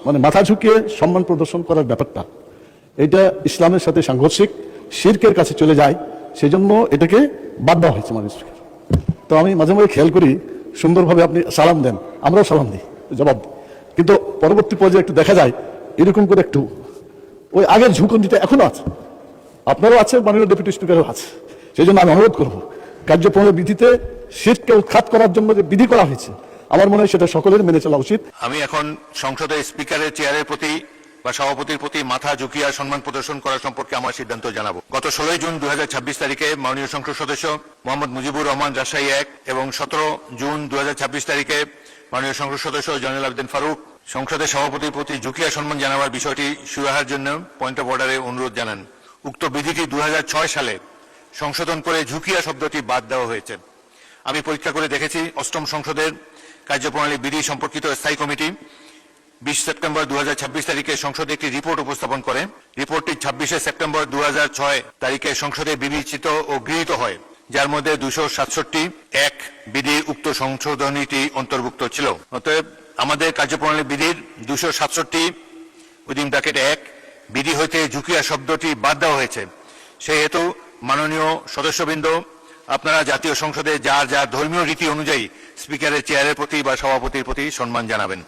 মানে মাথা ঝুঁকিয়ে সম্মান প্রদর্শন করার ব্যাপারটা এটা ইসলামের সাথে সাংঘর্ষিক, শিরকের কাছে চলে যায়, সেই জন্য এটাকে বাদ দেওয়া হয়েছে মানুষকে। তো আমি মাঝে মাঝে খেয়াল করি, সুন্দরভাবে আপনি সালাম দেন, আমরাও সালাম দিই, জবাব দিই, কিন্তু পরবর্তী পর্যায়ে একটু দেখা যায় এরকম করে একটু ওই আগের ঝুঁকন্ডিটা এখনো আছে, আপনারও আছে, মাননীয় ডেপুটি স্পিকারও আছে। সেই জন্য আমি অনুরোধ করবো, কার্যক্রমের বিধিতে শিরকে উৎখাত করার জন্য যে বিধি করা হয়েছে, আমার মনে হয় সেটা সকলের মেনে চলা উচিত। আমি এখন সংসদের স্পিকারের চেয়ারের প্রতি বা সভাপতির প্রতি মাথা ঝুঁকিয়ে সম্মান প্রদর্শন করা সম্পর্কে আমার সিদ্ধান্ত জানাবো। গত 16 জুন 2026 তারিখে মাননীয় সংসদ সদস্য মোহাম্মদ মুজিবুর রহমান রাজশাহী 1 এবং 17 জুন 2026 তারিখে মাননীয় সংসদ সদস্য জয়নুল আবেদিন ফারুক সংসদের সভাপতির প্রতি ঝুঁকিয়া সম্মান জানাবার বিষয়টি সুরাহার জন্য পয়েন্ট অফ অর্ডারে অনুরোধ জানান। উক্ত বিধিটি 2006 সালে সংশোধন করে ঝুঁকিয়া শব্দটি বাদ দেওয়া হয়েছে। আমি পরীক্ষা করে দেখেছি, অষ্টম সংসদের কার্যপ্রণালী বিধি সম্পর্কিত স্থায়ী কমিটি 20 সেপ্টেম্বর 2026 তারিখে সংসদে একটি রিপোর্ট উপস্থাপন করে। রিপোর্টটি 26 সেপ্টেম্বর 2006 তারিখে সংসদে বিবেচিত ও গৃহীত হয়, যার মধ্যে 267(1) বিধির উক্ত সংশোধনীটি অন্তর্ভুক্ত ছিল। অতএব আমাদের কার্যপ্রণালী বিধির 267(1) বিধি হইতে ঝুঁকিয়া শব্দটি বাদ দেওয়া হয়েছে। সেই হেতু মাননীয় সদস্যবৃন্দ, আপনারা জাতীয় সংসদে যার যার ধর্মীয় রীতি অনুযায়ী স্পিকারের চেয়ারের প্রতি বা সভাপতির প্রতি সম্মান জানাবেন।